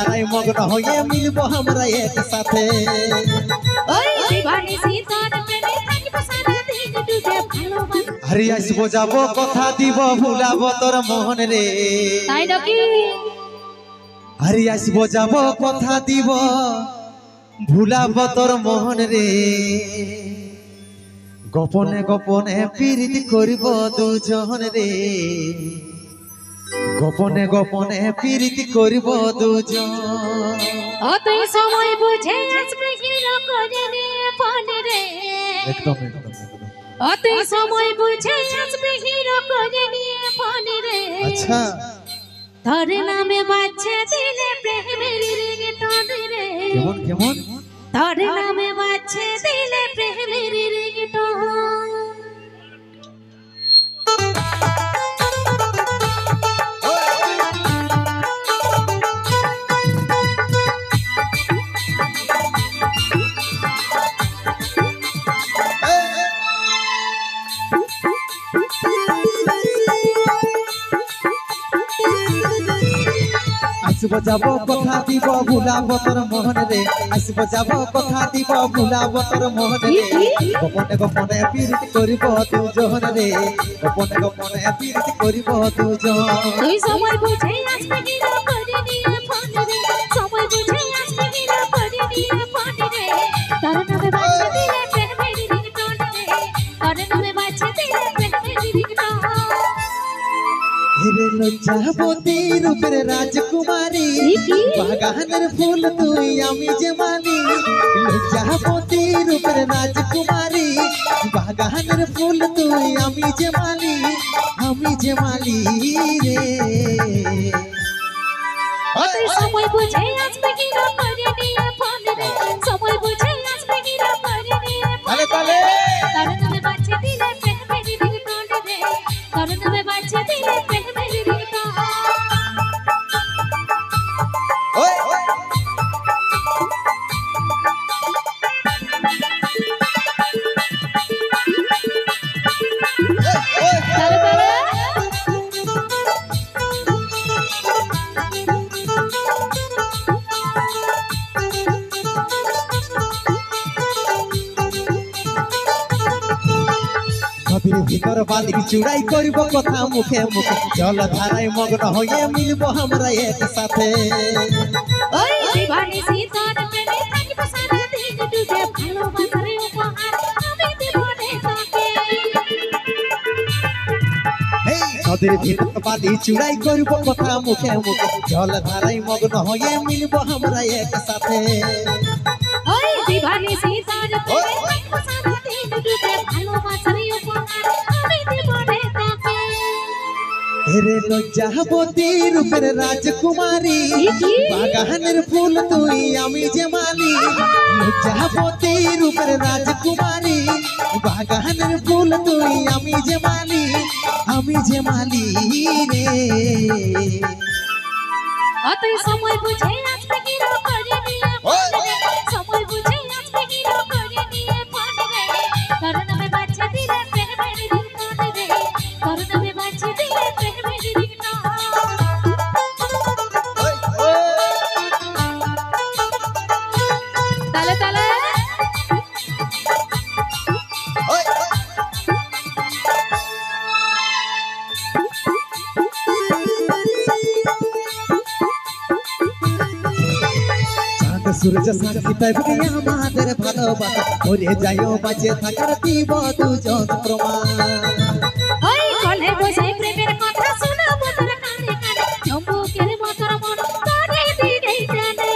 ধারায় মগ্ন হয়ে মিলবো আমরা একসাথে। আরে আসবো যাবো কথা দিব ভুলাবো তোর মন রে। আরে আসবো যাবো কথা দিব ভুলাবো তোর মন রে। গোপনে গোপনে প্রীতি করিব দুজন রে। গোপনে গোপনে প্রীতি করিব দুজন। তুই সময় বুঝে আসবে হিরো করে নিয়ে ফোন রে। একদম একদম তুই সময় বুঝে আসবে হিরো করে নিয়ে ফোন রে। আচ্ছা তোর নামে বাজছে দিলে প্রেমের রিংটোন রে। কেমন কেমন? তোর নামে বাজছে দিলে প্রেমের রিংটোন। আসবো যাবো কথা দিব ভুলাবো তোর মন রে। আসবো যাবো কথা দিব ভুলাবো তোর মন রে। গোপনে গোপনে প্রীতি করিব দুজন রে। গোপনে গোপনে প্রীতি করিব দুজন। তুই সময় বুঝে আসবে হিরো করে নিয়ে ফোন রে। সময় বুঝে আসবে হিরো করে নিয়ে ফোন রে। তোর নামে বাজছে দিলে প্রেমের রিংটোন রে। তোর নামে বাজছে দিলে প্রেমের রিংটোন। হেরে লজ্জাবতী রূপের রাজকুমারী বাগানের ফুল তুই আমি যে মালি। লজ্জাবতী রূপের রাজকুমারী বাগানের ফুল তুই আমি যে মালি। আমি যে মালি রে। তুই সময় বুঝে আসবে হিরো করে নিয়ে ফোন রে। সময় বুঝে আসবে হিরো করে নিয়ে ফোন রে। তোর নামে বাজছে দিলে প্রেমের রিংটোন রে। তোর নামে বাজছে দিলে প্রেমের রিংটোন। নদীর ভিতর বালি চূড়াই করিব কথা মুখে মুখে। জল ধারায় মগ্ন হয়ে মিলবো আমরা একসাথে। ওই দিবানিশি তোর প্রেমে থাকিব সারা দিন ডুবে। ভালোবাসার উপহার আমি দেব রে তোকে। নদীর ভিতর বালি চূড়াই করিব কথা মুখে মুখে। জল ধারায় মগ্ন হয়ে মিলবো আমরা একসাথে। ওই দিবানিশি তোর প্রেমে থাকিব সারা দিন ডুবে। ভালোবাসার উপহার আমি দেব রে তোকে। হেরে লজ্জাবতী রূপের রাজকুমারী বাগানের ফুল তুই আমি যে মালি। লজ্জাবতী রূপের রাজকুমারী বাগানের ফুল তুই আমি যে মালি। আমি যে মালি রে। তুই সময় বুঝে আসবে হিরো করে নিয়ে ফোন রে। সময় বুঝে আসবে হিরো করে নিয়ে ফোন রে। তোর নামে বাজছে দিলে প্রেমের রিংটোন রে। তোর নামে বাজছে দিলে প্রেমের রিংটোন। তালে তালে সূর্য সাক্ষী পাইবে আমাদের ভালোবাসা। মরে যাইও বাঁচে থাকার দিব দুজন প্রমাণ। ওই কলে বসে প্রেমের কথা শোনাবো তোর কানে কানে। চুম্বকের মতোর মন করে দিলে জানে।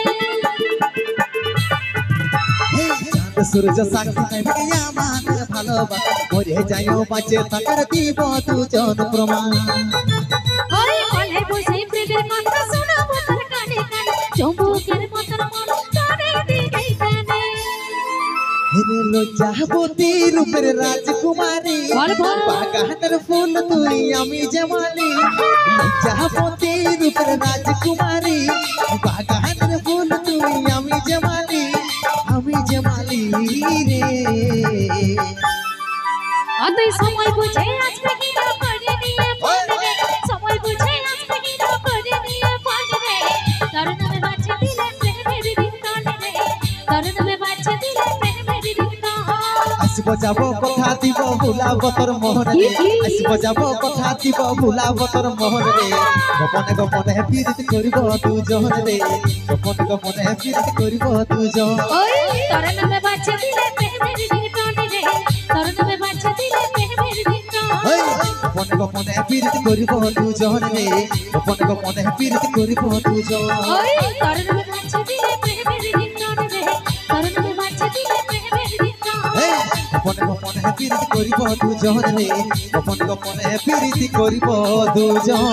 সূর্য সাক্ষী পাইবে আমাদের ভালোবাসা। মরে যাইও বাঁচে থাকার দিব দুজন প্রমাণ। ওই কলে বসে প্রেমের কথা শোনাবো তোর কানে কানে। চুম্বকের মতোর মন করে দিলে জানে। হেরে লজ্জাবতী রূপের রাজকুমারী বাগানের ফুল তুই আমি যে মালি। লজ্জাবতী রূপের রাজকুমারী বাগানের ফুল তুই আমি যে মালি। আমি যে মালি রে। তুই সময় বুঝে আসবে হিরো করে নিয়ে ফোন রে। সময় বুঝে আসবে হিরো করে নিয়ে ফোন রে। তোর নামে বাজছে আসিব যাব কথা দিব ভুলাব তোর মোহরে আসিব যাব কথা দিব ভুলাব তোর মোহরে গোপনে গোপনে পিরিত করিব দুজনে গোপনে গোপনে পিরিত করিব দুজন ওই তোর নামে বাচ্চা দিলে প্রেমের রিংটোন রে তোর নামে বাচ্চা দিলে প্রেমের রিংটোন ওই গোপনে গোপনে পিরিত করিব দুজনে গোপনে গোপনে পিরিত করিব দুজন ওই তোর নামে বাচ্চা দিলে প্রেমের রিংটোন রে তোর নামে বাচ্চা দিলে প্রেমের রিংটোন গোপনে গোপনে পিরিত করিব দুজনে গোপনে গোপনে পিরিত করিব দুজন